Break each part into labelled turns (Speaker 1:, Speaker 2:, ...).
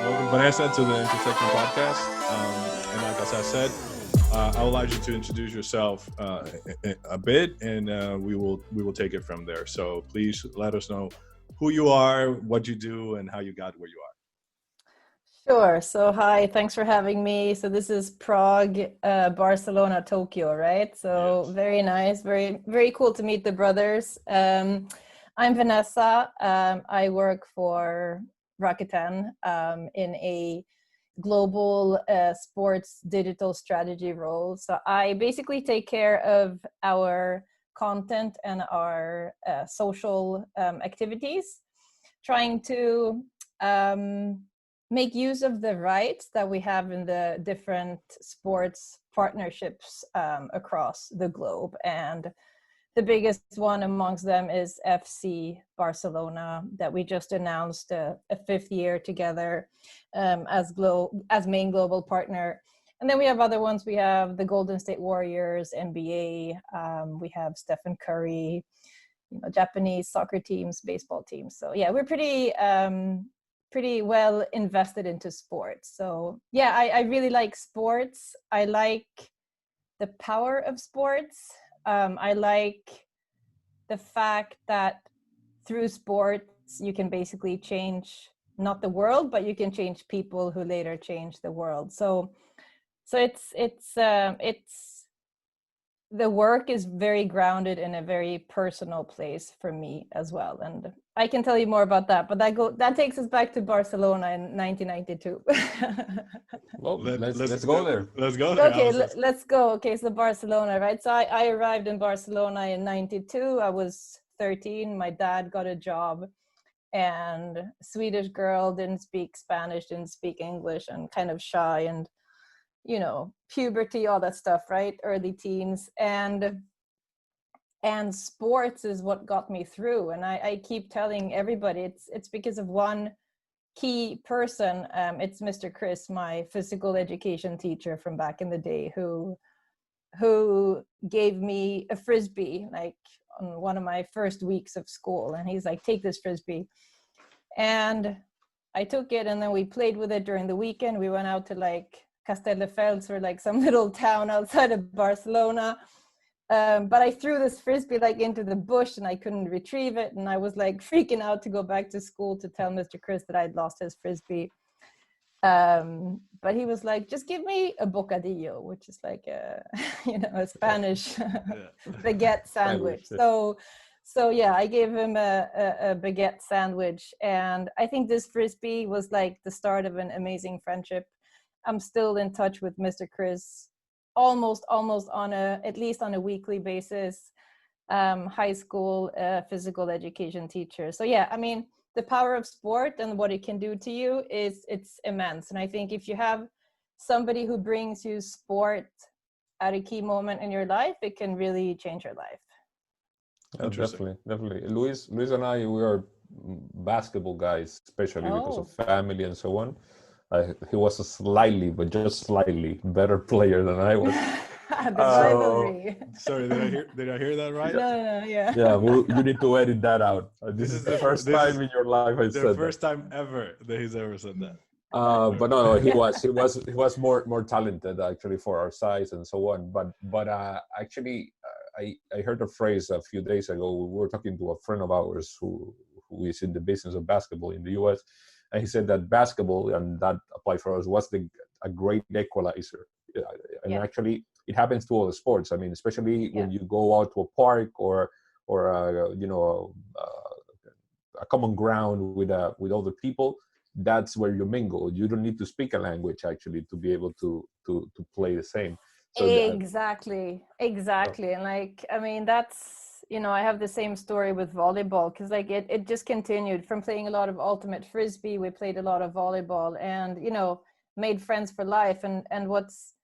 Speaker 1: Welcome, Vanessa, to the Intersection Podcast. And like as I said, I would like you to introduce yourself a bit, and we will take it from there. So please let us know who you are, what you do, and how you got where you are.
Speaker 2: Sure. So hi, thanks for having me. So this is Prague, Barcelona, Tokyo, right? So
Speaker 1: Yes.
Speaker 2: very nice, very, very cool to meet the brothers. I'm Vanessa. I work for Rakuten in a global sports digital strategy role. So I basically take care of our content and our social activities, trying to make use of the rights that we have in the different sports partnerships across the globe. And the biggest one amongst them is FC Barcelona, that we just announced a fifth year together as main global partner. And then we have other ones. We have the Golden State Warriors, NBA. We have Stephen Curry, Japanese soccer teams, baseball teams. So yeah, we're pretty well invested into sports. So yeah, I really like sports. I like the power of sports. I like the fact that through sports you can basically change not the world, but you can change people who later change the world. So it's the work is very grounded in a very personal place for me as well, and I can tell you more about that. But that takes us back to Barcelona in 1992.
Speaker 3: Well, let's go there.
Speaker 1: Let's go there.
Speaker 2: Okay, let's go. Okay, so Barcelona, right? So I arrived in Barcelona in 92. I was 13. My dad got a job, and Swedish girl, didn't speak Spanish, didn't speak English, and kind of shy, and puberty, all that stuff, right? Early teens, and sports is what got me through. And I keep telling everybody it's because of one key person. It's Mr. Chris, my physical education teacher from back in the day, who gave me a frisbee like on one of my first weeks of school, and he's like, take this frisbee. And I took it, and then we played with it during the weekend. We went out to like Castelldefels, or like some little town outside of Barcelona. But I threw this frisbee like into the bush, and I couldn't retrieve it. And I was like freaking out to go back to school to tell Mr. Chris that I'd lost his frisbee. But he was like, just give me a bocadillo, which is like a Spanish baguette sandwich. So yeah, I gave him a baguette sandwich. And I think this frisbee was like the start of an amazing friendship. I'm still in touch with Mr. Chris almost on at least on a weekly basis. High school physical education teacher. So yeah, I mean, the power of sport and what it can do to you it's immense. And I think if you have somebody who brings you sport at a key moment in your life, it can really change your life.
Speaker 3: Definitely. Luis and I, we are basketball guys, especially because of family and so on. He was but just slightly better player than I was.
Speaker 1: Sorry, did I hear that right?
Speaker 2: No, yeah.
Speaker 3: Yeah, you need to edit that out. This is the first time in your life I said that.
Speaker 1: The first time ever that he's ever said that.
Speaker 3: But no, he was more talented actually for our size and so on. But actually, I heard a phrase a few days ago. We were talking to a friend of ours who is in the business of basketball in the US. And he said that basketball, and that applied for us, was a great equalizer. And actually, it happens to all the sports. I mean, especially when you go out to a park or a common ground with other people. That's where you mingle. You don't need to speak a language actually to be able to play the same. So
Speaker 2: exactly. And like, I mean, that's. I have the same story with volleyball, because like it just continued from playing a lot of ultimate frisbee. We played a lot of volleyball, and made friends for life. And what's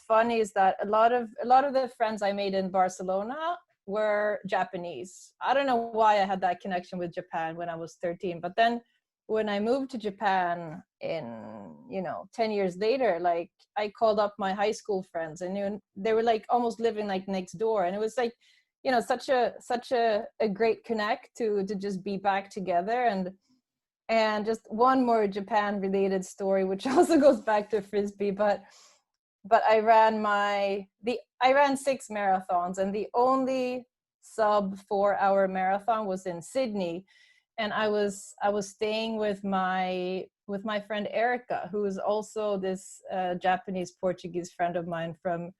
Speaker 2: funny is that a lot of the friends I made in Barcelona were Japanese. I don't know why I had that connection with Japan when I was 13, but then when I moved to Japan in 10 years later, like I called up my high school friends, and they were like almost living like next door, and it was like such a great connect to just be back together. And just one more Japan related story, which also goes back to Frisbee, but I ran 6 marathons, and the only sub 4-hour marathon was in Sydney. And I was staying with my friend Erica, who is also this Japanese Portuguese friend of mine from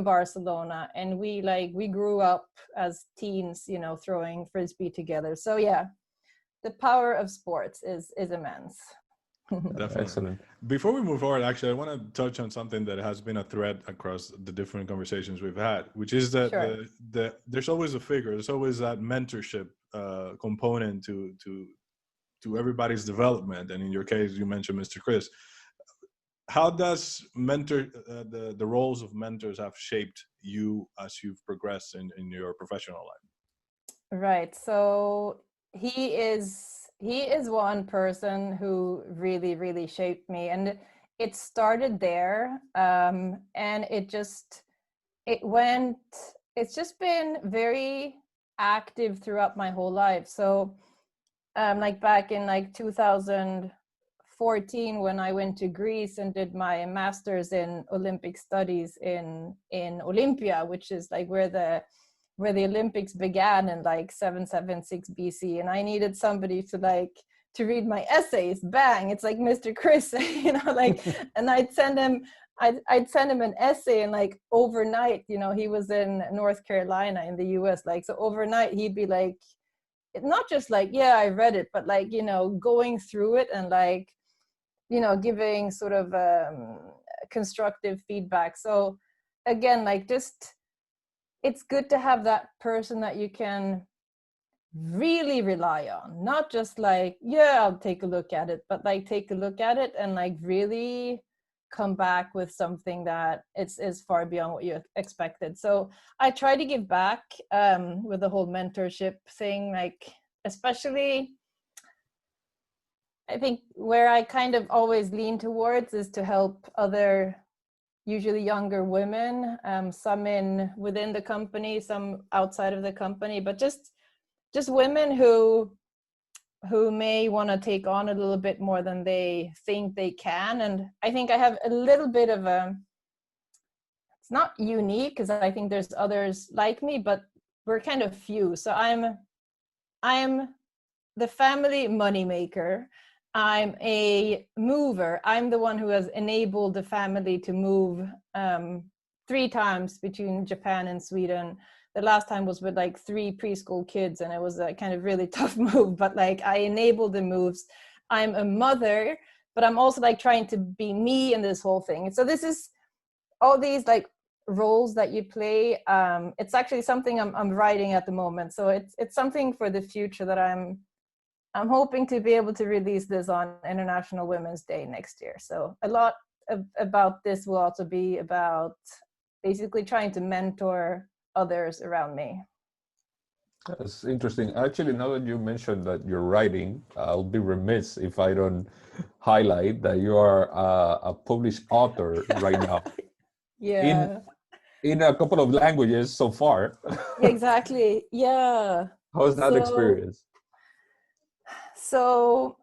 Speaker 2: Barcelona, and we grew up as teens, you know, throwing Frisbee together. So yeah, the power of sports is immense.
Speaker 1: Definitely.
Speaker 3: Excellent.
Speaker 1: Before we move forward, actually, I want to touch on something that has been a thread across the different conversations we've had, which is that
Speaker 2: Sure.
Speaker 1: there's always a figure, there's always that mentorship component to everybody's development. And in your case, you mentioned Mr. Chris. How does the roles of mentors have shaped you as you've progressed in your professional life?
Speaker 2: Right. So he is one person who really shaped me, and it started there, and it's just been very active throughout my whole life. So like back in like 2014, when I went to Greece and did my master's in Olympic studies in Olympia, which is like where the Olympics began in like 776 BC, and I needed somebody to read my essays. Bang, it's like Mr. Chris, you know, like, and I'd send him an essay, and like overnight, you know, he was in North Carolina in the US, like, so overnight he'd be like, not just like, yeah, I read it, but like, you know, going through it and like, you know, giving sort of constructive feedback. So again, like, just, it's good to have that person that you can really rely on, not just like, yeah, I'll take a look at it, but like take a look at it and like really come back with something that is far beyond what you expected. So I try to give back with the whole mentorship thing, like, especially I think where I kind of always lean towards is to help other, usually younger women, some within the company, some outside of the company, but just women who may want to take on a little bit more than they think they can. And I think I have a little bit of it's not unique because I think there's others like me, but we're kind of few. So I'm the family moneymaker. I'm a mover. I'm the one who has enabled the family to move 3 times between Japan and Sweden. The last time was with like 3 preschool kids, and it was a kind of really tough move, but like I enabled the moves. I'm a mother, but I'm also like trying to be me in this whole thing. So this is all these like roles that you play. It's actually something I'm writing at the moment. So it's something for the future that I'm hoping to be able to release this on International Women's Day next year. So a lot about this will also be about basically trying to mentor others around me.
Speaker 3: That's interesting. Actually, now that you mentioned that you're writing, I'll be remiss if I don't highlight that you are a published author right now.
Speaker 2: Yeah.
Speaker 3: In a couple of languages so far.
Speaker 2: Exactly. Yeah.
Speaker 3: How's that experience?
Speaker 2: So,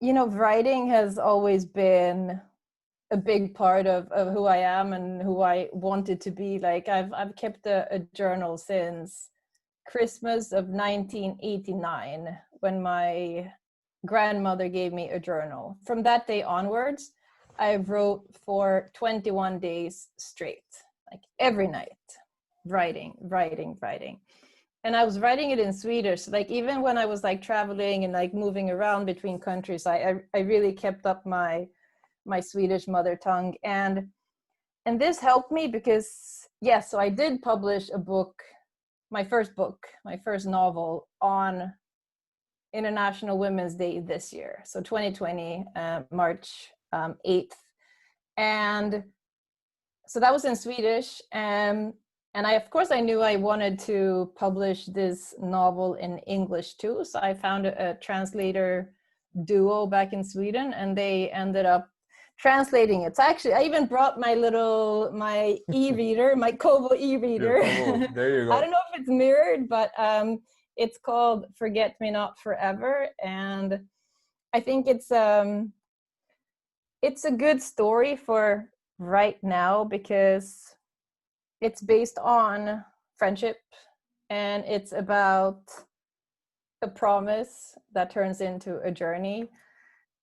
Speaker 2: you know, writing has always been a big part of who I am and who I wanted to be. Like I've kept a journal since Christmas of 1989, when my grandmother gave me a journal. From that day onwards, I wrote for 21 days straight, like every night, writing. And I was writing it in Swedish. So like even when I was like traveling and like moving around between countries, I really kept up my Swedish mother tongue. And this helped me because, yes, so I did publish a book, my first novel on International Women's Day this year. So 2020, March 8th. And so that was in Swedish. And of course, I knew I wanted to publish this novel in English too. So I found a translator duo back in Sweden, and they ended up translating it. So actually, I even brought my e-reader, my Kobo e-reader.
Speaker 3: There you go.
Speaker 2: I don't know if it's mirrored, but it's called Forget Me Not Forever. And I think it's a good story for right now because it's based on friendship, and it's about a promise that turns into a journey.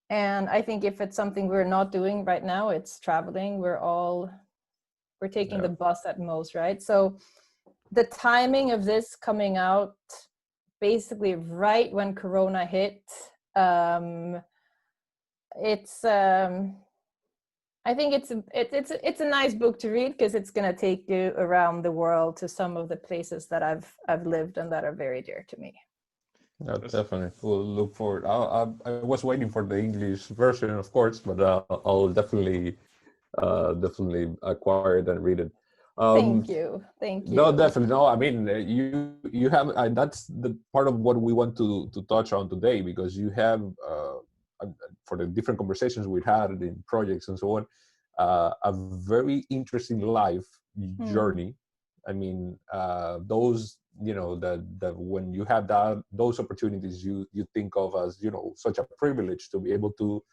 Speaker 2: And I think if it's something we're not doing right now, it's traveling. We're taking the bus at most, right? So the timing of this coming out basically right when Corona hit, it's I think it's a nice book to read because it's going to take you around the world to some of the places that I've lived and that are very dear to me.
Speaker 3: Yeah, definitely. We'll look forward. I was waiting for the English version, of course, but I'll definitely acquire it and read it.
Speaker 2: Thank you.
Speaker 3: No, definitely. No, I mean, you have, that's the part of what we want to touch on today, because you have, for the different conversations we've had in projects and so on, a very interesting life journey. I mean, those, that when you have those opportunities, you think of as, such a privilege to be able to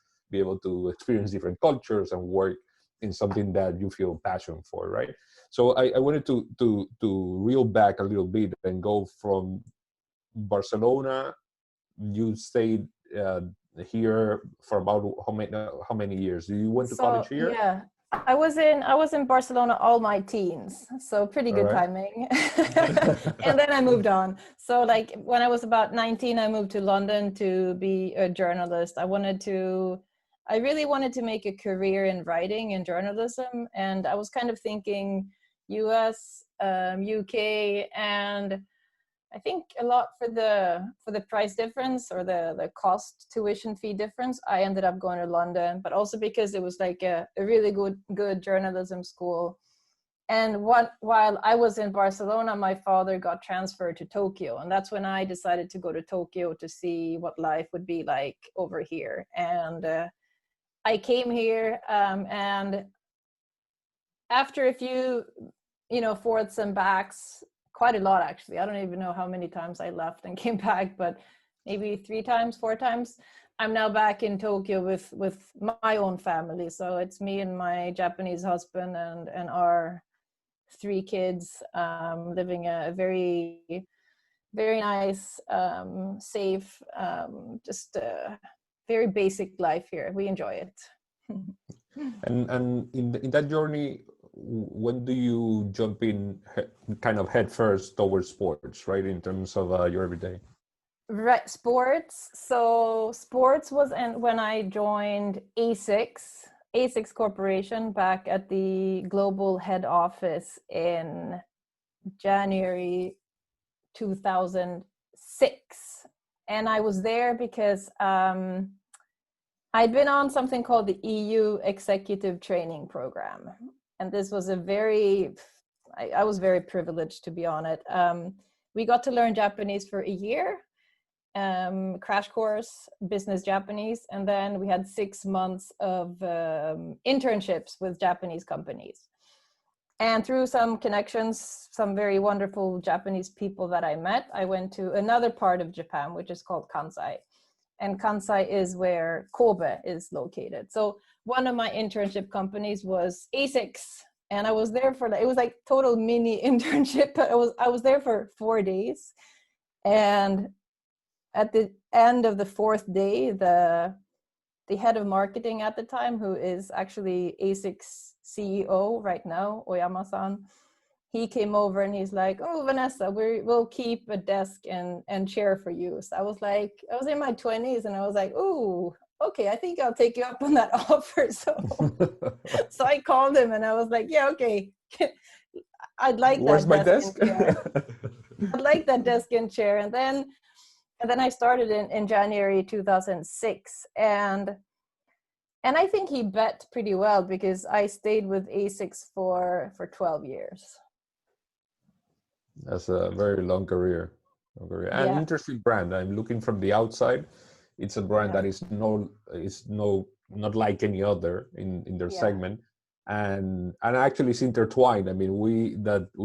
Speaker 3: experience different cultures and work in something that you feel passion for, right? So I wanted to reel back a little bit and go from Barcelona. You stayed here for about how many years? You went to college here?
Speaker 2: Yeah, I was in Barcelona all my teens, so pretty good timing. And then I moved on. So like when I was about 19, I moved to London to be a journalist. I really wanted to make a career in writing and journalism, and I was kind of thinking US, UK, and I think a lot for the price difference or the cost tuition fee difference, I ended up going to London, but also because it was like a really good journalism school. And while I was in Barcelona, my father got transferred to Tokyo, and that's when I decided to go to Tokyo to see what life would be like over here. And I came here, and after a few, forths and backs, quite a lot actually. I don't even know how many times I left and came back, but maybe 3 times, 4 times. I'm now back in Tokyo with my own family. So it's me and my Japanese husband and our 3 kids, living a very, very nice, safe, just very basic life here. We enjoy it.
Speaker 3: And in that journey, when do you jump in kind of head first towards sports, right, in terms of your everyday?
Speaker 2: Right, sports. So sports was when I joined A6 Corporation back at the global head office in January 2006. And I was there because I'd been on something called the EU Executive Training Program. And this was I was very privileged to be on it. We got to learn Japanese for a year, crash course, business Japanese. And then we had 6 months of internships with Japanese companies. And through some connections, some very wonderful Japanese people that I met, I went to another part of Japan, which is called Kansai. And Kansai is where Kobo is located. So one of my internship companies was A6, and I was there it was like total mini internship, but I was there for 4 days. And at the end of the 4th day, the head of marketing at the time, who is actually A6 CEO right now, Oyama-san, he came over and he's like, "Oh, Vanessa, we'll keep a desk and chair for you." So I was in my 20s and I was like, "Ooh, okay, I think I'll take you up on that offer." So I called him and I was like, "Yeah, okay. I'd like
Speaker 3: Where's
Speaker 2: that
Speaker 3: my desk?
Speaker 2: I'd like that desk and chair." And then I started in January 2006. And I think he bet pretty well because I stayed with A6 for 12 years.
Speaker 3: That's a very long career. And interesting brand. I'm looking from the outside. It's a brand that is not like any other in their segment. And actually it's intertwined. I mean, we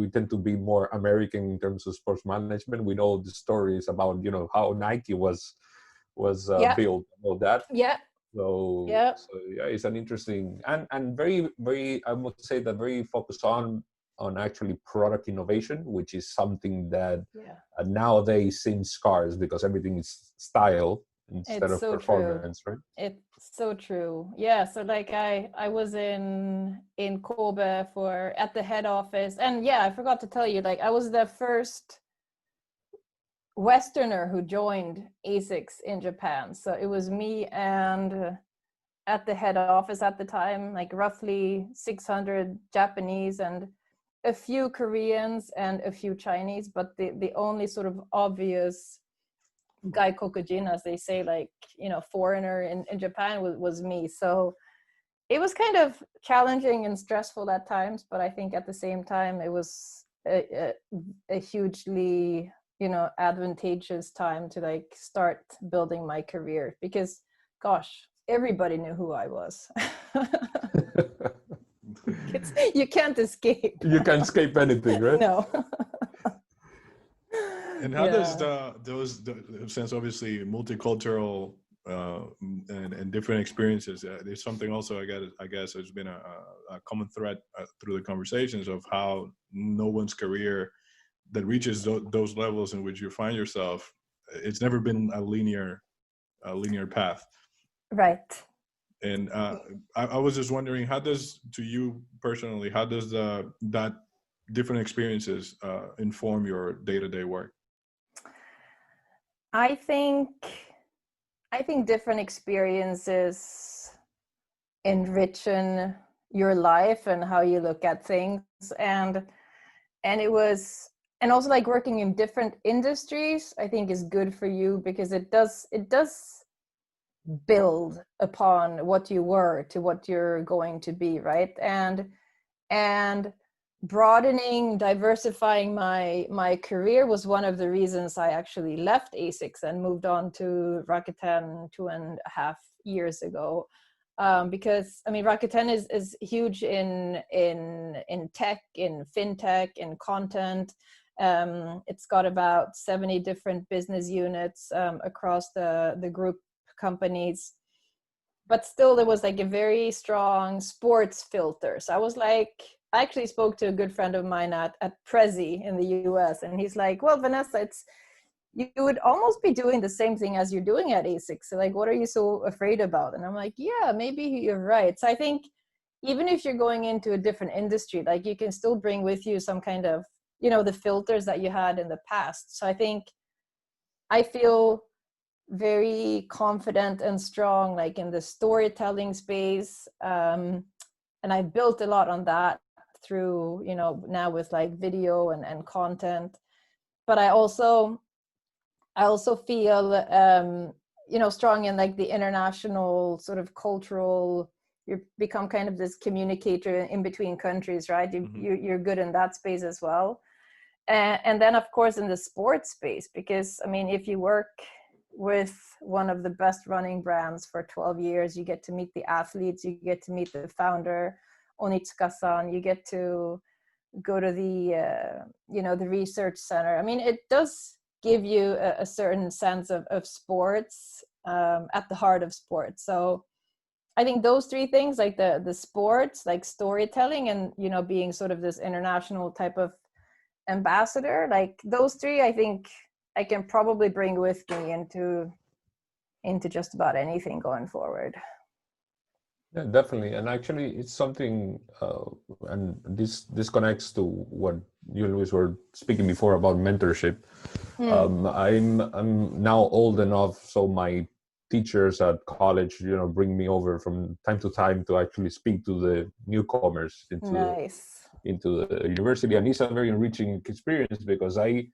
Speaker 3: tend to be more American in terms of sports management. We know the stories about, how Nike was
Speaker 2: Yeah.
Speaker 3: built all that.
Speaker 2: Yeah.
Speaker 3: So
Speaker 2: Yeah.
Speaker 3: yeah, it's an interesting and very, very, I must say that very focused on actually product innovation, which is something that
Speaker 2: Yeah.
Speaker 3: nowadays seems scarce because everything is style instead
Speaker 2: It's
Speaker 3: of
Speaker 2: so true.
Speaker 3: performance, right?
Speaker 2: It's so true. Yeah. So like I was in Kobe at the head office, and yeah, I forgot to tell you, like I was the first Westerner who joined ASICS in Japan. So it was me and at the head office at the time, like roughly 600 Japanese and a few Koreans and a few Chinese, but the only sort of obvious gaikokujin, as they say, like, you know, foreigner in Japan was me. So it was kind of challenging and stressful at times, but I think at the same time it was a hugely, you know, advantageous time to like start building my career, because gosh, everybody knew who I was. You can't escape.
Speaker 3: You can't escape anything, right?
Speaker 2: No.
Speaker 1: And how does since obviously multicultural and different experiences, there's something also I guess has been a common thread through the conversations of how no one's career that reaches those levels in which you find yourself, it's never been a linear path.
Speaker 2: Right.
Speaker 1: And I was just wondering, how does, to you personally, how does that different experiences inform your day-to-day work?
Speaker 2: I think different experiences enrichen your life and how you look at things, and it was, and also like working in different industries I think is good for you, because it does build upon what you were to what you're going to be, right? And broadening, diversifying my career was one of the reasons I actually left ASICS and moved on to Rakuten 2.5 years ago. Because I mean, Rakuten is huge in tech, in fintech, in content. It's got about 70 different business units across the group companies, but still there was like a very strong sports filter. So I was like, I actually spoke to a good friend of mine at Prezi in the US, and he's like, well, Vanessa, you would almost be doing the same thing as you're doing at ASICS. So like, what are you so afraid about? And I'm like, yeah, maybe you're right. So I think even if you're going into a different industry, like you can still bring with you some kind of, you know, the filters that you had in the past. So I think I feel very confident and strong, like in the storytelling space. And I've built a lot on that through, you know, now with like video and content. But I also feel, you know, strong in like the international sort of cultural, you become kind of this communicator in between countries, right? You're good in that space as well. And then of course in the sports space, because I mean, if you work with one of the best running brands for 12 years, you get to meet the athletes, you get to meet the founder, Onitsuka-san, you get to go to the, you know, the research center. I mean, it does give you a certain sense of sports at the heart of sports. So I think those three things, like the sports, like storytelling, and, you know, being sort of this international type of ambassador, like those three, I think I can probably bring with me into just about anything going forward.
Speaker 3: Yeah, definitely. And actually it's something, and this connects to what you and Luis were speaking before about mentorship. I'm now old enough, so my teachers at college, you know, bring me over from time to time to actually speak to the newcomers into the university, and it's a very enriching experience, because I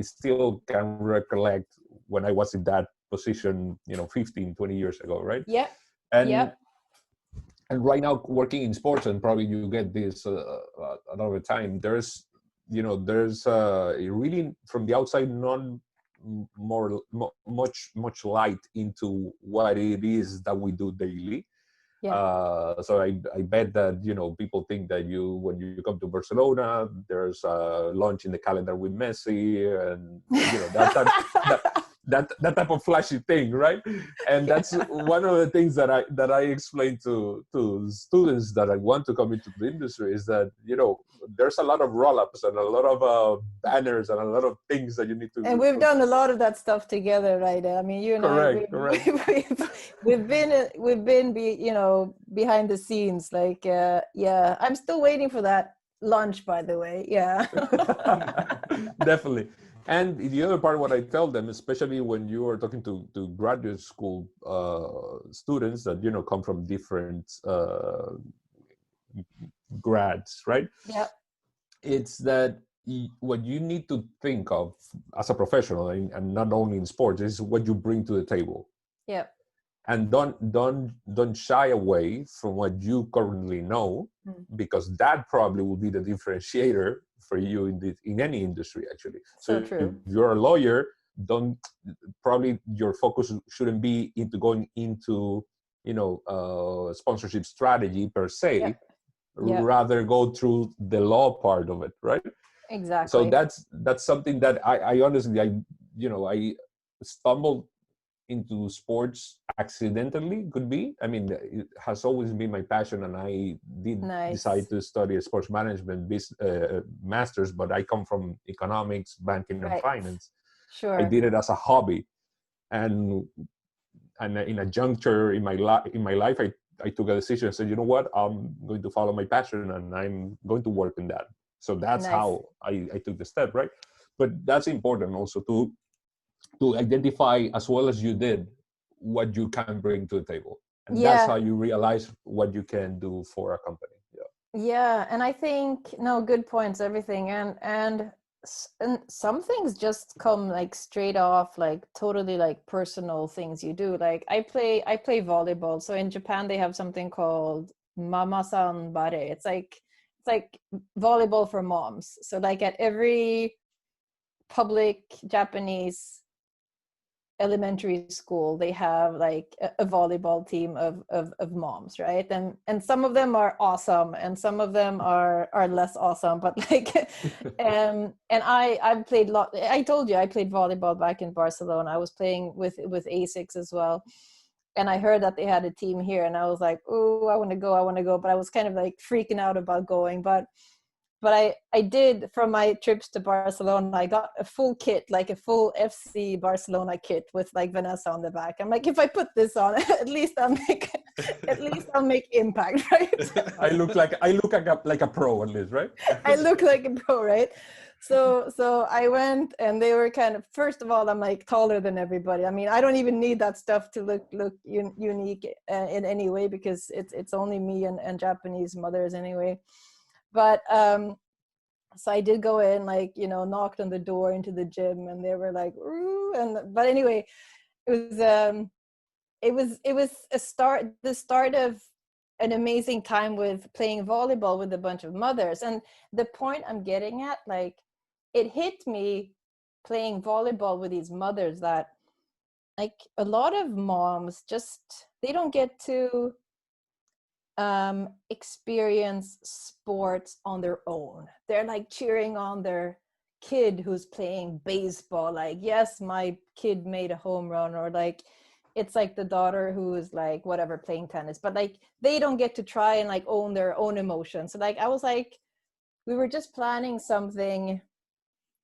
Speaker 3: still can recollect when I was in that position, you know, 15, 20 years ago, right?
Speaker 2: Yeah.
Speaker 3: And right now working in sports, and probably you get this a lot of the time, there's really from the outside much light into what it is that we do daily. So I bet that, you know, people think that when you come to Barcelona, there's a lunch in the calendar with Messi, and you know that type of flashy thing, right? And that's one of the things that I explain to students that I want to come into the industry is that, you know, there's a lot of roll-ups and a lot of banners and a lot of things that you need to.
Speaker 2: And we've done a lot of that stuff together, right? I mean, you and
Speaker 3: correct.
Speaker 2: we've been you know, behind the scenes, like yeah. I'm still waiting for that lunch, by the way. Yeah.
Speaker 3: Definitely. And the other part, what I tell them, especially when you are talking to graduate school students that, you know, come from different grads, right?
Speaker 2: Yeah.
Speaker 3: It's that what you need to think of as a professional, and not only in sports, is what you bring to the table.
Speaker 2: Yeah.
Speaker 3: And don't shy away from what you currently know, because that probably will be the differentiator for you in any industry, actually.
Speaker 2: So true.
Speaker 3: If you're a lawyer, probably your focus shouldn't be into going into, you know, sponsorship strategy per se.
Speaker 2: Yeah. Yeah.
Speaker 3: Rather go through the law part of it, right?
Speaker 2: Exactly.
Speaker 3: So that's something that I honestly, I stumbled into sports accidentally, could be. I mean, it has always been my passion, and I did decide to study a sports management master's, but I come from economics, banking, and finance.
Speaker 2: Sure.
Speaker 3: I did it as a hobby, and in a juncture in my life, I took a decision and said, you know what, I'm going to follow my passion and I'm going to work in that. So that's how I took the step, right? But that's important also to identify, as well as you did, what you can bring to the table. And that's how you realize what you can do for a company.
Speaker 2: Yeah. And I think, no, good points, everything. And some things just come like straight off, like totally like personal things you do. Like I play volleyball. So in Japan, they have something called mama-san bare. It's like volleyball for moms. So like at every public Japanese elementary school, they have like a volleyball team of moms, right? And some of them are awesome and some of them are less awesome, but like and I've played I told you I played volleyball back in Barcelona. I was playing with ASICS as well, and I heard that they had a team here and I was like, oh, I want to go, but I was kind of like freaking out about going. But I did, from my trips to Barcelona, I got a full kit, like a full FC Barcelona kit with like Vanessa on the back. I'm like, if I put this on, at least I'll make impact, right?
Speaker 3: I look like a pro at least, right?
Speaker 2: I look like a pro, right? So I went, and they were kind of, first of all, I'm like taller than everybody. I mean, I don't even need that stuff to look unique in any way, because it's only me and Japanese mothers anyway. But so I did go in, like, you know, knocked on the door into the gym, and they were like, ooh, but anyway, it was the start of an amazing time with playing volleyball with a bunch of mothers. And the point I'm getting at, like, it hit me playing volleyball with these mothers that, like, a lot of moms they don't get to experience sports on their own. They're like cheering on their kid who's playing baseball, like, yes, my kid made a home run, or like it's like the daughter who is like whatever playing tennis, but like they don't get to try and like own their own emotions. So like I was like, we were just planning something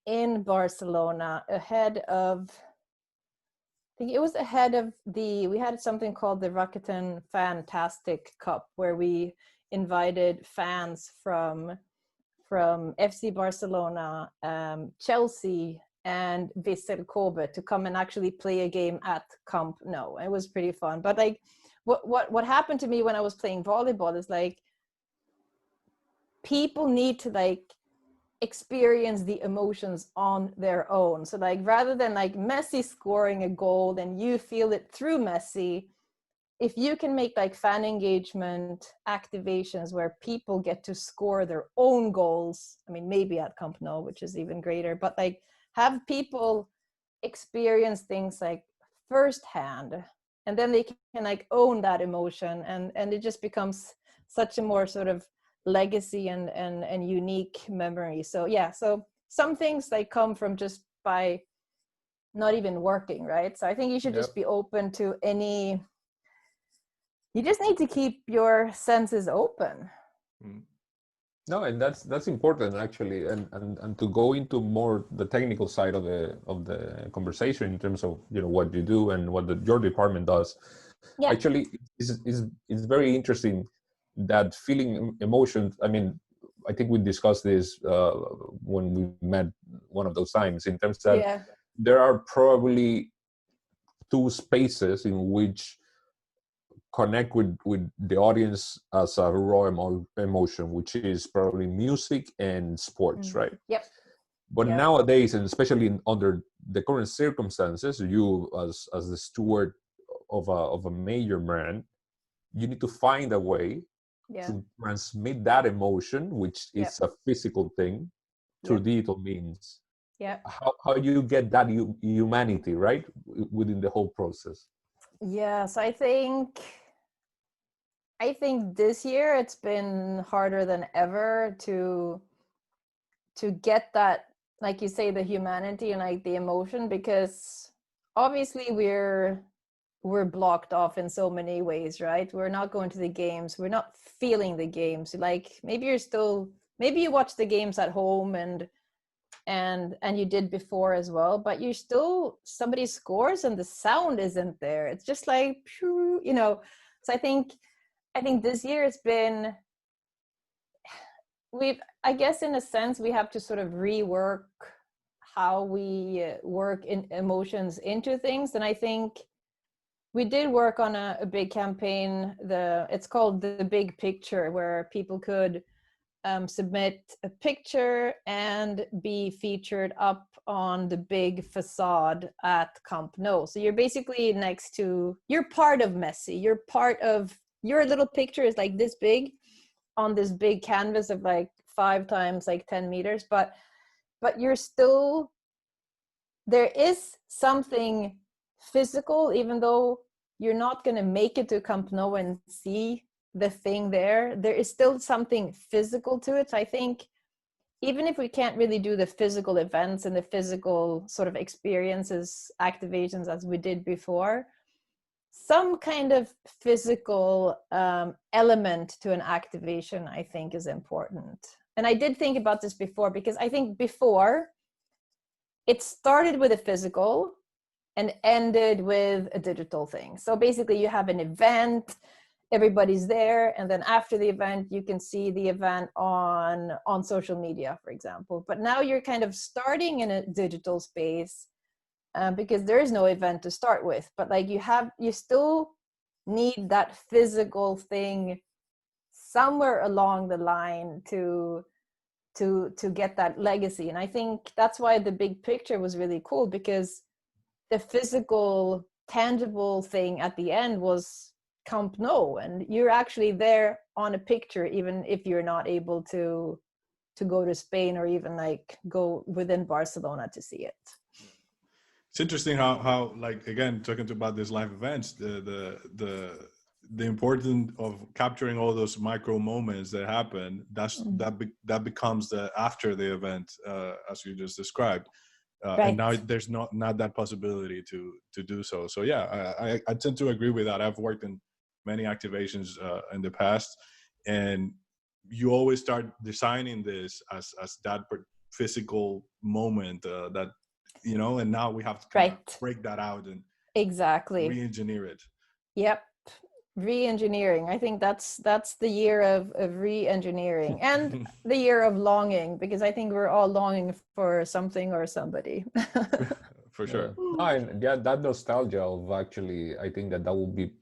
Speaker 2: in Barcelona ahead of, I think it was ahead of we had something called the RAKUTEN Fantastic Cup, where we invited fans from FC Barcelona, Chelsea, and Vissel Kobe to come and actually play a game at Camp Nou. It was pretty fun. But like what happened to me when I was playing volleyball is like, people need to like experience the emotions on their own. So like, rather than like Messi scoring a goal and you feel it through Messi, if you can make like fan engagement activations where people get to score their own goals, I mean, maybe at Camp Nou, which is even greater, but like have people experience things like firsthand, and then they can like own that emotion, and it just becomes such a more sort of legacy and unique memory. So yeah, so some things like come from just by not even working, right? So I think you should just be open to any. You just need to keep your senses open.
Speaker 3: No, and that's important actually, and to go into more the technical side of the conversation in terms of what you do and what your department does.
Speaker 2: Yeah.
Speaker 3: Actually, is very interesting that feeling emotions. I mean, I think we discussed this when we met one of those times in terms that there are probably two spaces in which connect with the audience as a raw emotion, which is probably music and sports, right?
Speaker 2: Yep.
Speaker 3: But nowadays, and especially under the current circumstances, you as the steward of a major brand, you need to find a way to transmit that emotion, which is a physical thing, through digital means.
Speaker 2: Yeah.
Speaker 3: How you get that humanity, right, within the whole process?
Speaker 2: Yes, I think this year it's been harder than ever to get that, like you say, the humanity and like the emotion, because obviously we're blocked off in so many ways, right? We're not going to the games, we're not feeling the games. Like maybe you watch the games at home and you did before as well, but you still, somebody scores and the sound isn't there. It's just like, so I think this year it's been, I guess in a sense we have to sort of rework how we work in emotions into things. And I think we did work on a big campaign. It's called The Big Picture, where people could submit a picture and be featured up on the big facade at Camp Nou. So you're basically you're part of Messi. Your little picture is like this big on this big canvas of like 5 times like 10 meters, but you're still, there is something physical, even though you're not going to make it to Camp Nou and see the thing there is still something physical to it. So I think even if we can't really do the physical events and the physical sort of experiences, activations as we did before, some kind of physical element to an activation, I think, is important. And I did think about this before, because I think before it started with a physical and ended with a digital thing. So basically you have an event, everybody's there, and then after the event you can see the event on social media, for example. But now you're kind of starting in a digital space because there is no event to start with, but like you still need that physical thing somewhere along the line to get that legacy. And I think that's why The Big Picture was really cool, because the physical tangible thing at the end was Camp Nou, and you're actually there on a picture, even if you're not able to go to Spain or even like go within Barcelona to see it.
Speaker 1: It's interesting how like, again, talking about these live events, the importance of capturing all those micro moments that happen, that becomes the after the event, as you just described. Right. And now there's not that possibility to do so. So yeah, I tend to agree with that. I've worked in many activations in the past, and you always start designing this as that physical moment that, and now we have to kind of break that out and re-engineer it.
Speaker 2: Yep. Re-engineering. I think that's the year of re-engineering and the year of longing, because I think we're all longing for something or somebody.
Speaker 1: For sure.
Speaker 3: No, and yeah, that nostalgia of, actually, I think that will be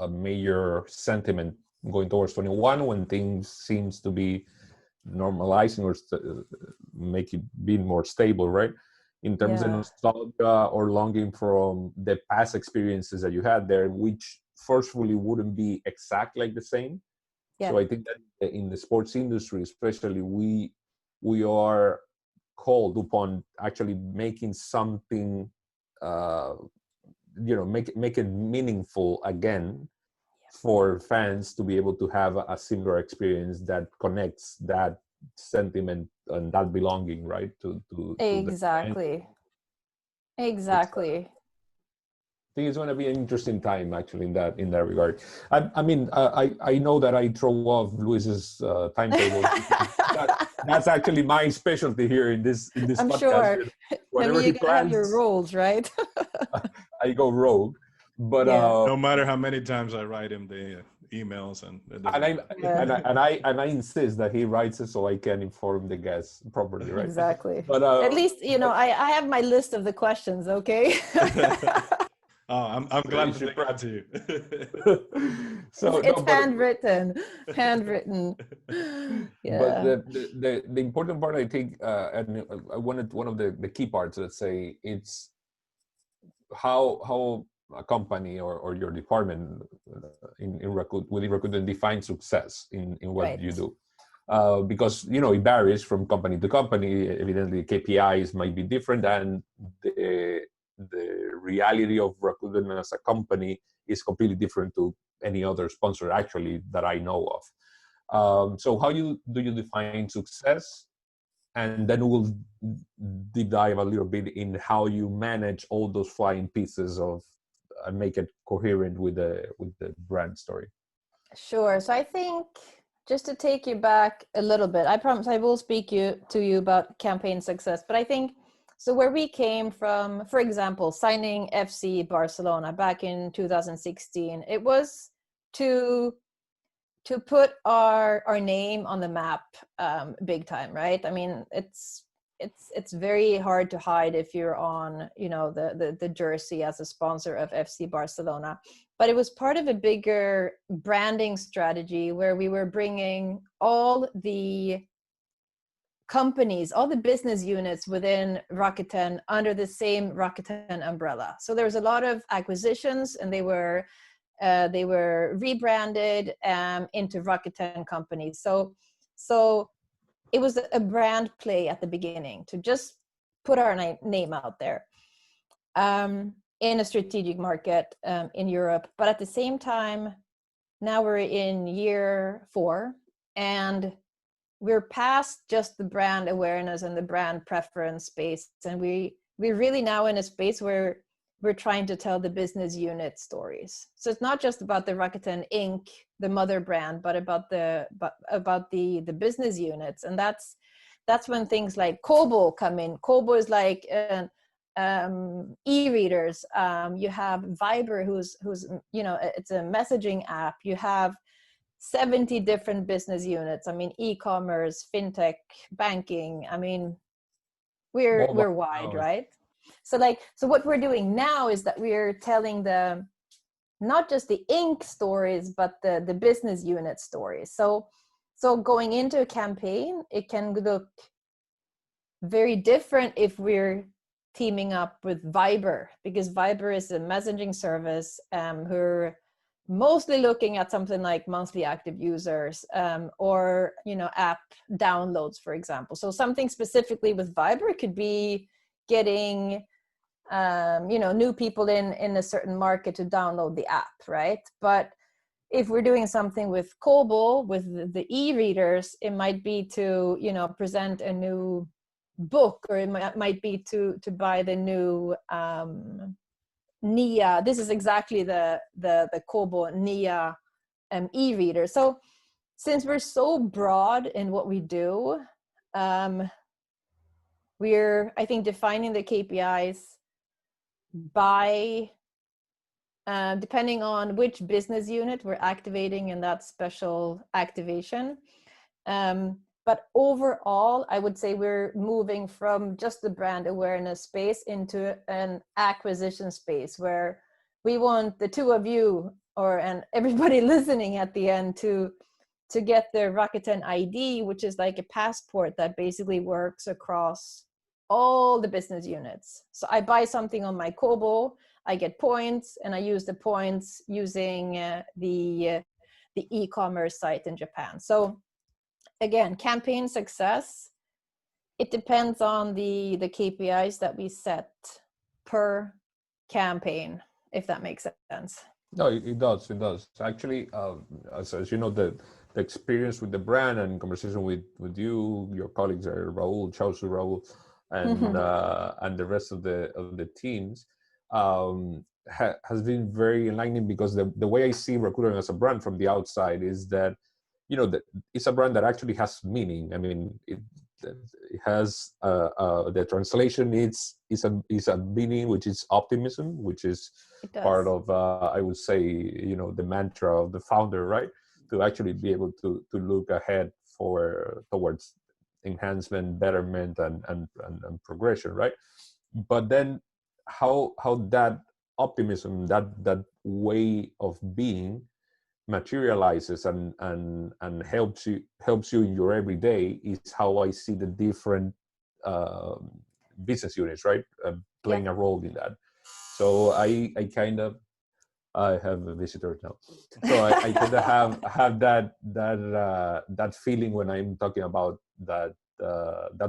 Speaker 3: a major sentiment going towards 21, when things seems to be normalizing or make it being more stable, right? In terms of nostalgia or longing from the past experiences that you had there, which forcefully wouldn't be exact like the same. So I think that in the sports industry especially, we are called upon actually making something make it meaningful again for fans to be able to have a similar experience that connects that sentiment and that belonging, right, to exactly.
Speaker 2: Exactly.
Speaker 3: I think it's going to be an interesting time, actually, in that regard. I mean, I know that I throw off Luis's timetable. That's actually my specialty here in this
Speaker 2: I'm
Speaker 3: podcast.
Speaker 2: sure.
Speaker 3: Whatever
Speaker 2: You
Speaker 3: he
Speaker 2: gotta have your
Speaker 3: plans,
Speaker 2: rules, right?
Speaker 3: I go rogue. But
Speaker 2: Yeah.
Speaker 1: No matter how many times I write him the emails, and it doesn't
Speaker 3: and I insist that he writes it so I can inform the guests properly, right?
Speaker 2: Exactly.
Speaker 3: But
Speaker 2: At least, I have my list of the questions, okay?
Speaker 1: Oh, I'm glad to take that to you.
Speaker 3: So
Speaker 2: It's
Speaker 3: no, but
Speaker 2: handwritten.
Speaker 3: but
Speaker 2: Yeah.
Speaker 3: the important part, I think, and one of the key parts, let's say, it's how a company or your department in within Rakuten define success in what you
Speaker 2: Right.
Speaker 3: do. Because it varies from company to company. Evidently, KPIs might be different, and the reality of Rakuten as a company is completely different to any other sponsor, actually, that I know of. So how do you define success? And then we'll deep dive a little bit in how you manage all those flying pieces of and make it coherent with the brand story.
Speaker 2: Sure. So I think, just to take you back a little bit, I promise I will speak to you about campaign success, but I think, so where we came from, for example, signing FC Barcelona back in 2016, it was to put our name on the map, big time, right? I mean, it's very hard to hide if you're on, the jersey as a sponsor of FC Barcelona. But it was part of a bigger branding strategy where we were bringing all the companies, all the business units within Rakuten under the same Rakuten umbrella. So there was a lot of acquisitions, and they were rebranded into Rakuten companies. So it was a brand play at the beginning to just put our name out there in a strategic market in Europe. But at the same time, now we're in year 4, and we're past just the brand awareness and the brand preference space, and we're really now in a space where we're trying to tell the business unit stories. So it's not just about the Rakuten Inc., the mother brand, but about the business units. And that's when things like Kobo come in. Kobo is like e-readers. You have Viber, who's it's a messaging app. You have 70 different business units. I mean, e-commerce, fintech, banking. I mean, we're wide, right? So what we're doing now is that we're telling not just the Inc. stories, but the business unit stories. So going into a campaign, it can look very different if we're teaming up with Viber, because Viber is a messaging service who are mostly looking at something like monthly active users or app downloads, for example. So something specifically with Viber could be getting new people in a certain market to download the app, right? But if we're doing something with Kobo, with the e-readers, it might be to present a new book, or it might be to buy the new NIA. This is exactly the Kobo NIA e-reader. So since we're so broad in what we do, we're, I think, defining the KPIs by depending on which business unit we're activating in that special activation. But overall, I would say we're moving from just the brand awareness space into an acquisition space where we want the two of you and everybody listening at the end to get their Rakuten ID, which is like a passport that basically works across all the business units. So I buy something on my Kobo, I get points, and I use the points using the e-commerce site in Japan. So again, campaign success, it depends on the KPIs that we set per campaign, if that makes sense.
Speaker 3: No, it does. It does. Actually, as you know, the experience with the brand and conversation with you, your colleagues are Raul, Chausu Raul, and the rest of the teams, has been very enlightening, because the way I see Rakuten as a brand from the outside is that, that it's a brand that actually has meaning. I mean, it has the translation is a meaning, which is optimism, which is part of I would say, the mantra of the founder, right? To actually be able to look ahead towards enhancement, betterment, and progression, right? But then how that optimism, that way of being, materializes and helps you in your everyday, is how I see the different business units, right, playing a role in that. So I have a visitor now, so I kind of have that feeling when I'm talking about that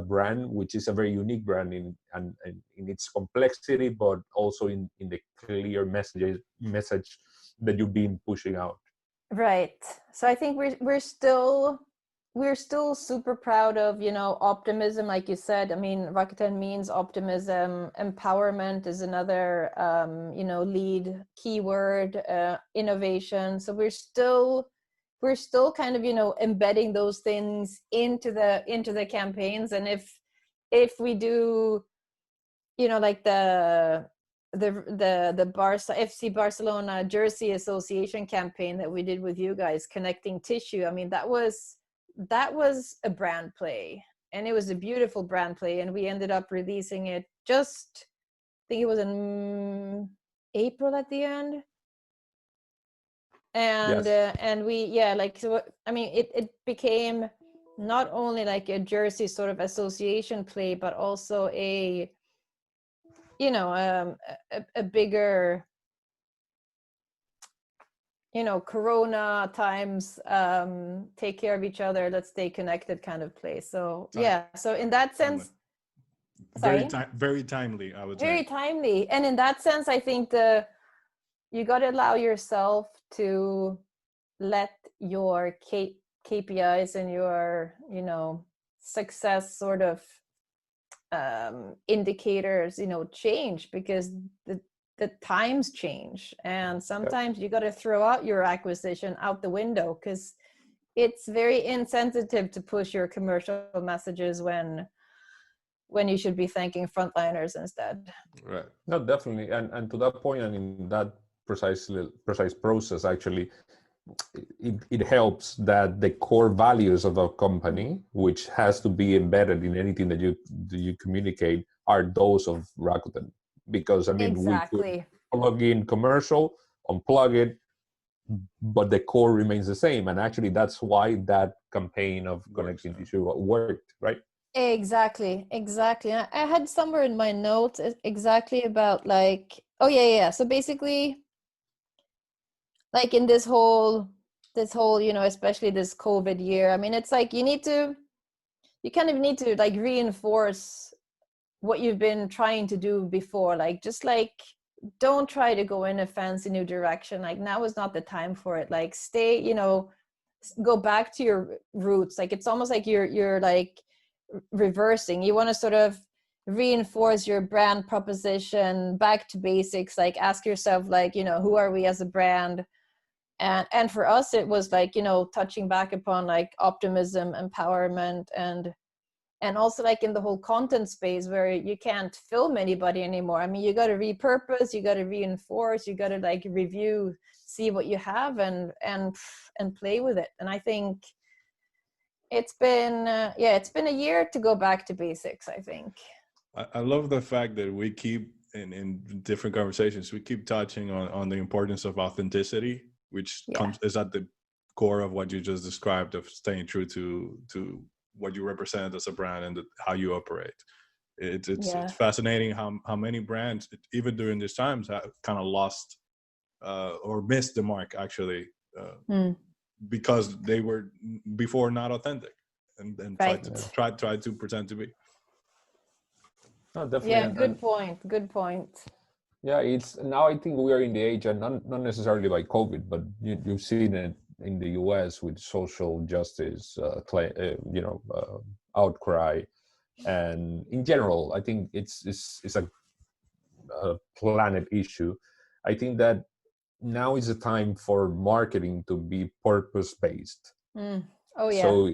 Speaker 3: brand, which is a very unique brand in its complexity, but also in the clear message that you've been pushing out.
Speaker 2: Right. So I think we're still super proud of, optimism, like you said. I mean, Rakuten means optimism. Empowerment is another, lead keyword, innovation. So we're still kind of, embedding those things into the campaigns. And if we do, like the FC Barcelona Jersey Association campaign that we did with you guys, connecting tissue. I mean, that was a brand play, and it was a beautiful brand play. And we ended up releasing it I think it was in April at the end. And
Speaker 3: yes.
Speaker 2: And we so I mean, it became not only like a Jersey sort of association play, but also a a bigger, Corona times, take care of each other, let's stay connected kind of place. So so in that sense,
Speaker 1: very timely, I would say.
Speaker 2: Very timely. And in that sense, I think you got to allow yourself to let your KPIs and your success sort of indicators change, because the times change, and sometimes you got to throw out your acquisition out the window, because it's very insensitive to push your commercial messages when you should be thanking frontliners instead.
Speaker 3: Right. No, definitely. And to that point, and in that precise process, actually, it helps that the core values of a company, which has to be embedded in anything that you communicate, are those of Rakuten. Because I mean,
Speaker 2: exactly.
Speaker 3: We could plug in commercial, unplug it, but the core remains the same. And actually, that's why that campaign of connecting tissue worked, right?
Speaker 2: Exactly. I had somewhere in my notes exactly about so basically, like in this whole especially this COVID year, I mean, it's like you kind of need to like reinforce what you've been trying to do before. Like, just like, don't try to go in a fancy new direction. Like, now is not the time for it. Like, stay, go back to your roots. Like, it's almost like you're like reversing. You want to sort of reinforce your brand proposition back to basics. Like, ask yourself, like, who are we as a brand? And for us, it was like, touching back upon like optimism, empowerment, and also like in the whole content space where you can't film anybody anymore. I mean, you got to repurpose, you got to reinforce, you got to like review, see what you have, and play with it. And I think it's been a year to go back to basics, I think.
Speaker 1: I love the fact that we keep in different conversations, we keep touching on the importance of authenticity, which is at the core of what you just described, of staying true to what you represent as a brand and how you operate. It's fascinating how many brands, even during these times, have kind of lost or missed the mark, actually, because they were before not authentic and tried to pretend to be.
Speaker 3: No, definitely.
Speaker 2: Yeah, good point.
Speaker 3: Yeah, it's now, I think we are in the age, and not necessarily by COVID, but you've seen it in the US with social justice, outcry. And in general, I think it's a planet issue. I think that now is the time for marketing to be purpose-based.
Speaker 2: Oh yeah.
Speaker 3: So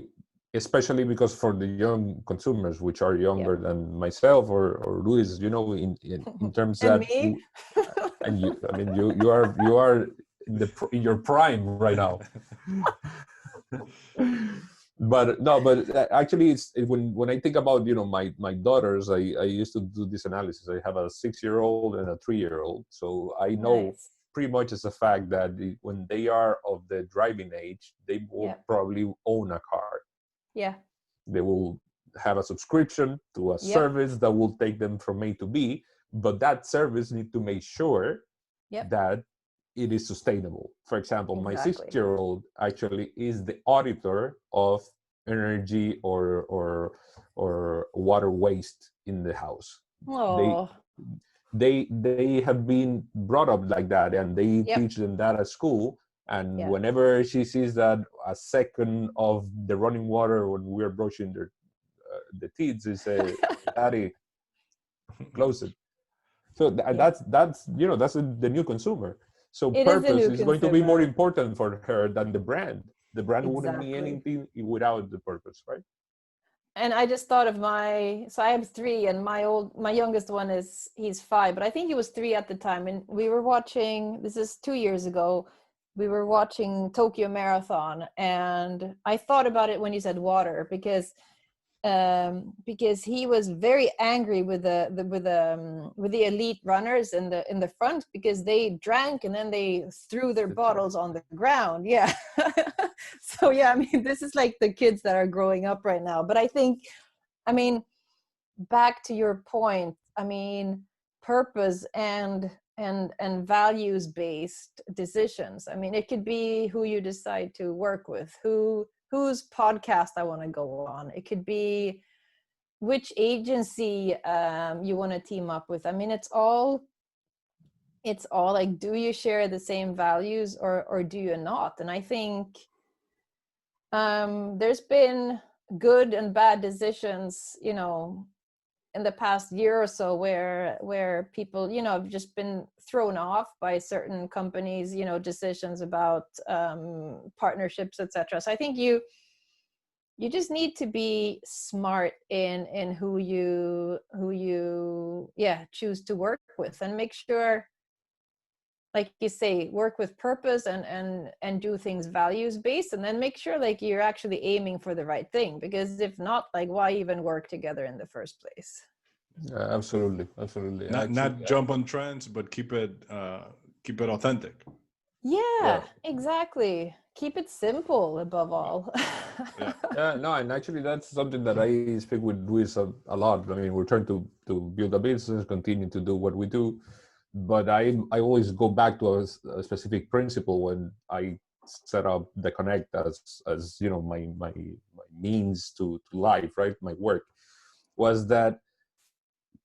Speaker 3: especially because for the young consumers, which are younger than myself or Luis, you know, in terms
Speaker 2: And
Speaker 3: that
Speaker 2: me.
Speaker 3: and you, I mean, you are in your prime right now. But no, but actually, when I think about, you know, my daughters, I used to do this analysis. I have a 6-year-old and a 3-year-old, so I know
Speaker 2: Nice.
Speaker 3: pretty much as a fact that when they are of the driving age, they will probably own a car.
Speaker 2: Yeah.
Speaker 3: They will have a subscription to a service that will take them from A to B, but that service need to make sure that it is sustainable. For example, my 6-year-old actually is the auditor of energy or water waste in the house.
Speaker 2: Oh.
Speaker 3: They have been brought up like that, and they teach them that at school. And whenever she sees that a second of the running water when we're brushing the teeth, they say, "Daddy, close it." So that's you know, that's the new consumer. So purpose is going to be more important for her than the brand. The brand wouldn't mean anything without the purpose, right?
Speaker 2: And I just thought of so I have 3, and my youngest one he's 5, but I think he was 3 at the time. And we were watching, this is 2 years ago, we were watching Tokyo Marathon, and I thought about it when you said water, because he was very angry with the elite runners in the front, because they drank and then they threw their bottles on the ground. Yeah. So yeah, I mean, this is like the kids that are growing up right now. But I think, I mean, back to your point, I mean, purpose and values based decisions. I mean, it could be who you decide to work with, whose podcast I want to go on. It could be which agency you want to team up with. I mean, it's all like, do you share the same values or do you not? And I think there's been good and bad decisions, you know, in the past year or so where people, you know, have just been thrown off by certain companies, you know, decisions about partnerships, etc. So I think you just need to be smart in who you choose to work with, and make sure, like you say, work with purpose and do things values based, and then make sure like you're actually aiming for the right thing, because if not, like, why even work together in the first place?
Speaker 3: Absolutely.
Speaker 1: Not jump on trends, but keep it authentic.
Speaker 2: Yeah, exactly. Keep it simple above all.
Speaker 3: No, and actually that's something that I speak with Luis a lot. I mean, we're trying to build a business, continue to do what we do, but I always go back to a specific principle when I set up the Connect as you know, my means to life, right? My work was that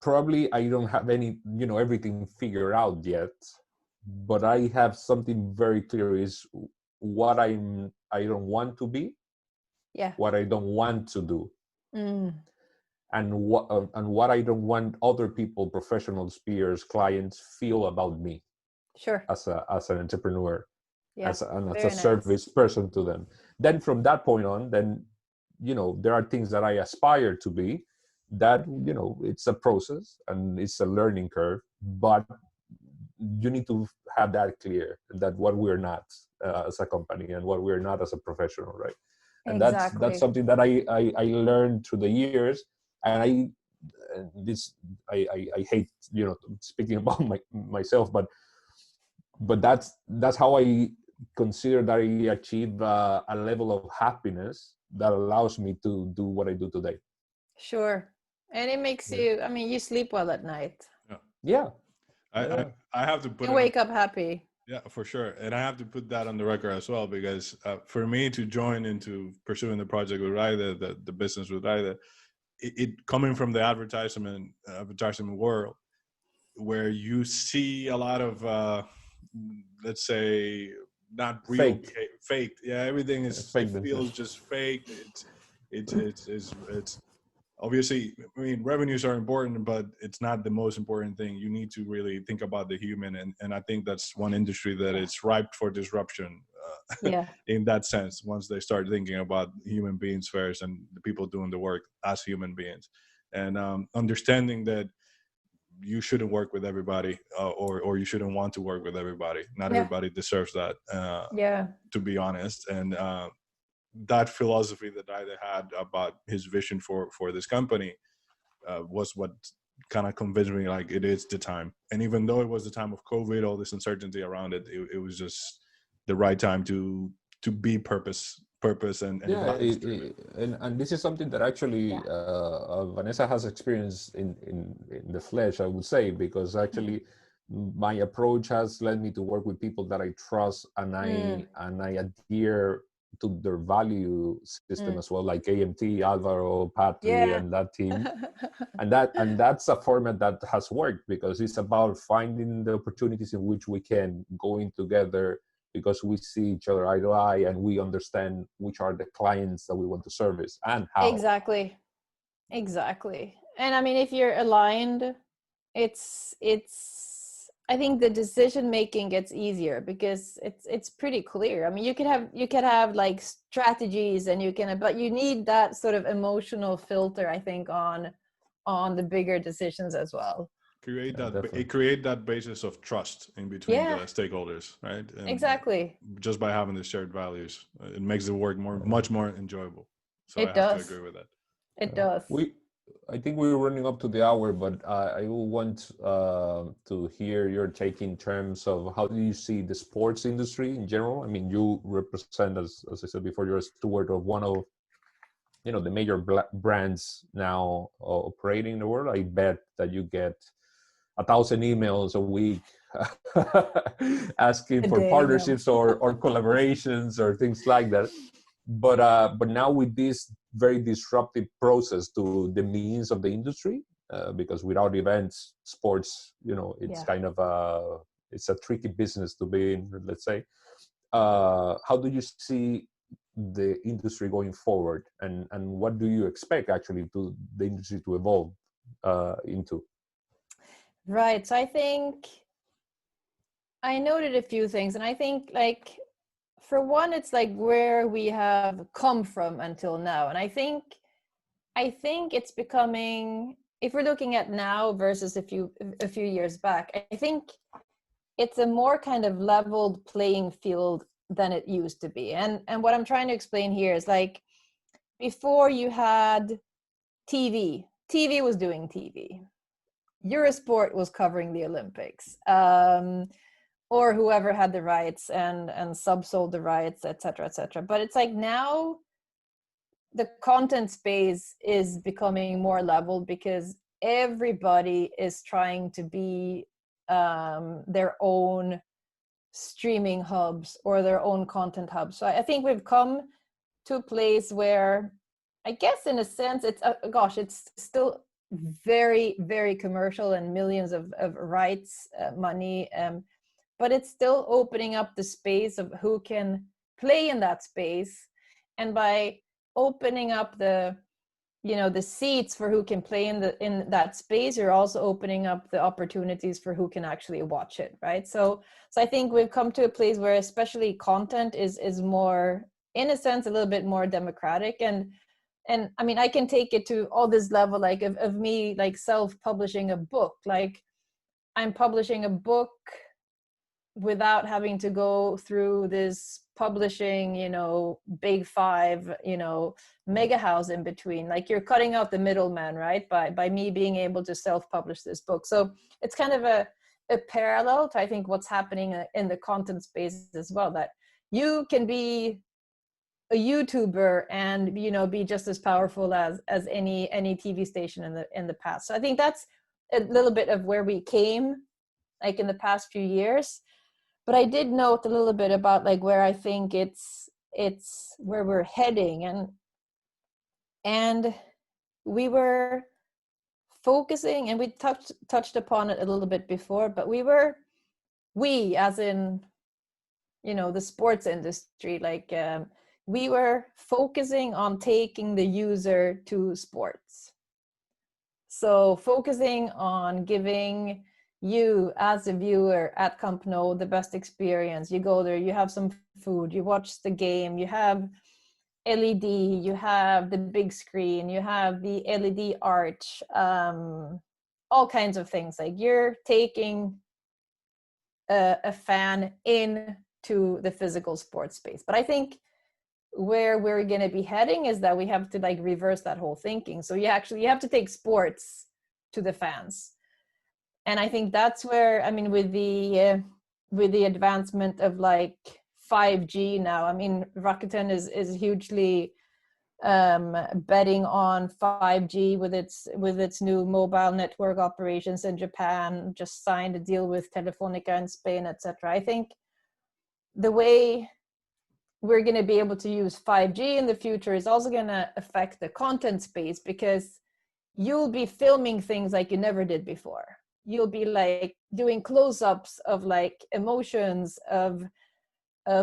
Speaker 3: probably I don't have any, you know, everything figured out yet, but I have something very clear is what I don't want to be, what I don't want to do, and what I don't want other people, professionals, peers, clients, feel about me.
Speaker 2: Sure.
Speaker 3: As an entrepreneur, as a
Speaker 2: nice.
Speaker 3: service person to them. Then from that point on, then, you know, there are things that I aspire to be. That, you know, it's a process and it's a learning curve, but you need to have that clear, that what we're not as a company and what we're not as a professional, right? And that's something that I learned through the years. And I hate, you know, speaking about myself, but that's how I consider that I achieve a level of happiness that allows me to do what I do today.
Speaker 2: Sure. And it makes you, I mean, you sleep well at night.
Speaker 3: Yeah.
Speaker 1: I have to put
Speaker 2: you wake up happy.
Speaker 1: Yeah, for sure. And I have to put that on the record as well, because for me to join into pursuing the project with Rayde, the business with Rayde, it coming from the advertisement world, where you see a lot of let's say not real fake. Yeah, everything is, it feels just fake. It's obviously, I mean, revenues are important, but it's not the most important thing. You need to really think about the human, and I think that's one industry that is ripe for disruption.
Speaker 2: Yeah.
Speaker 1: In that sense, once they start thinking about human beings first and the people doing the work as human beings, and understanding that you shouldn't work with everybody, or you shouldn't want to work with everybody. Not
Speaker 2: Yeah.
Speaker 1: everybody deserves that,
Speaker 2: Yeah.
Speaker 1: to be honest. And that philosophy that Rayde had about his vision for this company was what kind of convinced me, like, it is the time. And even though it was the time of COVID, all this uncertainty around it, it was just the right time to be purpose and
Speaker 3: Yeah,
Speaker 1: values.
Speaker 3: and this is something that actually
Speaker 2: Yeah.
Speaker 3: Vanessa has experienced in the flesh, I would say, because actually my approach has led me to work with people that I trust, and I adhere to their value system as well, like AMT, Alvaro, Patri,
Speaker 2: Yeah.
Speaker 3: and that team. And that's a format that has worked, because it's about finding the opportunities in which we can go in together, because we see each other eye to eye, and we understand which are the clients that we want to service and how.
Speaker 2: Exactly. And I mean, if you're aligned, it's I think the decision making gets easier because it's pretty clear. I mean, you can have like strategies, and but you need that sort of emotional filter, I think, on the bigger decisions as well.
Speaker 1: Create that basis of trust in between the stakeholders, right? And
Speaker 2: exactly.
Speaker 1: just by having the shared values, it makes the work much more enjoyable. So
Speaker 2: It
Speaker 1: I have
Speaker 2: does.
Speaker 1: to agree with that.
Speaker 2: It does.
Speaker 3: I think we're running up to the hour, but I will want to hear your take in terms of how do you see the sports industry in general. I mean, you represent, as I said before, you're a steward of one of the major brands now operating in the world. I bet that you get 1,000 emails a week asking for partnerships or collaborations or things like that. But now with this very disruptive process to the means of the industry, because without events, sports, it's kind of it's a tricky business to be in, let's say. How do you see the industry going forward, and what do you expect actually to the industry to evolve into?
Speaker 2: Right. So I think I noted a few things, and I think, like, for one, it's like where we have come from until now. And I think it's becoming, if we're looking at now versus a few years back, I think it's a more kind of leveled playing field than it used to be. And what I'm trying to explain here is, like, before you had TV was doing TV. Eurosport was covering the Olympics. Or whoever had the rights and subsold the rights, et cetera. But it's like now the content space is becoming more leveled because everybody is trying to be their own streaming hubs or their own content hubs. So I think we've come to a place where, I guess in a sense, it's it's still very, very commercial and millions of rights money. But it's still opening up the space of who can play in that space. And by opening up the seats for who can play in that space, you're also opening up the opportunities for who can actually watch it, right? So I think we've come to a place where especially content is more, in a sense, a little bit more democratic. And I mean, I can take it to all this level, like of me, like self-publishing a book. Like, I'm publishing a book without having to go through this publishing, big five, mega house in between. Like, you're cutting out the middleman, right? By me being able to self-publish this book. So it's kind of a parallel to, I think, what's happening in the content space as well, that you can be a YouTuber and, be just as powerful as any TV station in the past. So I think that's a little bit of where we came, like, in the past few years. But I did note a little bit about, like, where I think it's where we're heading, and we were focusing, and we touched upon it a little bit before, but we as in, the sports industry, like, we were focusing on taking the user to sports. So focusing on giving you as a viewer at Camp Nou the best experience. You go there, you have some food, you watch the game, you have LED, you have the big screen, you have the LED arch, all kinds of things. Like you're taking a fan into the physical sports space. But I think where we're going to be heading is that we have to like reverse that whole thinking. So you have to take sports to the fans. And I think that's where, I mean, with the advancement of like 5G now, I mean, Rakuten is hugely betting on 5G with its new mobile network operations in Japan, just signed a deal with Telefonica in Spain, etc. I think the way we're going to be able to use 5G in the future is also going to affect the content space, because you'll be filming things like you never did before. You'll be like doing close-ups of like emotions of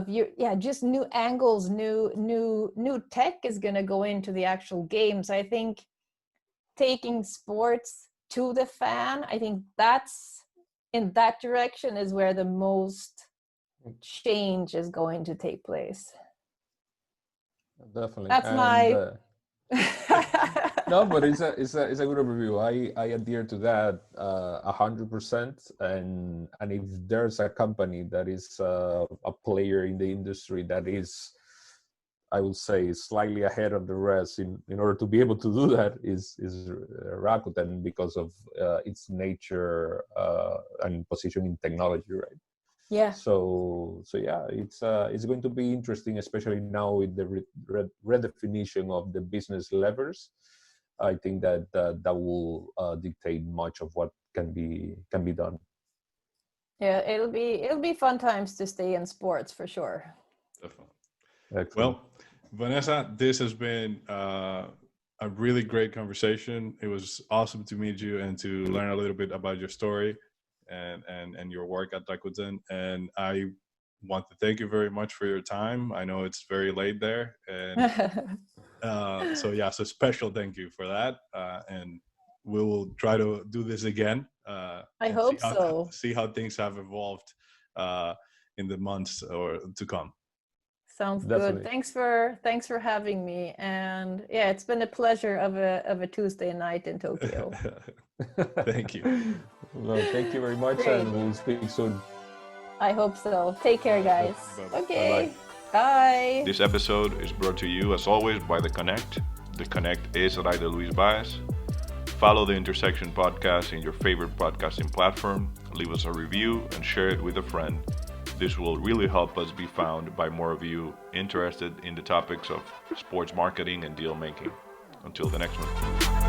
Speaker 2: your, just new angles, new tech is going to go into the actual game. So I think taking sports to the fan, I think that's in that direction is where the most change is going to take place.
Speaker 3: Definitely.
Speaker 2: That's
Speaker 3: and, no, but it's a good overview. I adhere to that 100%. And if there's a company that is a player in the industry that is, I would say, slightly ahead of the rest in order to be able to do that is Rakuten, because of its nature and position in technology, right?
Speaker 2: Yeah.
Speaker 3: So yeah, it's going to be interesting, especially now with the redefinition of the business levers. I think that will dictate much of what can be done.
Speaker 2: Yeah, it'll be fun times to stay in sports for sure.
Speaker 1: Definitely.
Speaker 3: Excellent.
Speaker 1: Well, Vanessa, this has been a really great conversation. It was awesome to meet you and to learn a little bit about your story and your work at Rakuten. And I want to thank you very much for your time. I know it's very late there, and so special thank you for that. And we will try to do this again.
Speaker 2: I hope so.
Speaker 1: See how things have evolved in the months or to come.
Speaker 2: Sounds
Speaker 3: Definitely.
Speaker 2: Good. Thanks for having me. And yeah, it's been a pleasure of a Tuesday night in Tokyo.
Speaker 1: Thank you.
Speaker 3: Well, thank you very much.
Speaker 2: Great.
Speaker 3: And we'll speak soon.
Speaker 2: I hope so. Take care, guys.
Speaker 1: Bye-bye.
Speaker 2: Okay. Bye.
Speaker 1: This episode is brought to you, as always, by The Connect. The Connect is Rayde and Luis Baez. Follow the Intersection podcast in your favorite podcasting platform. Leave us a review and share it with a friend. This will really help us be found by more of you interested in the topics of sports marketing and deal making. Until the next one.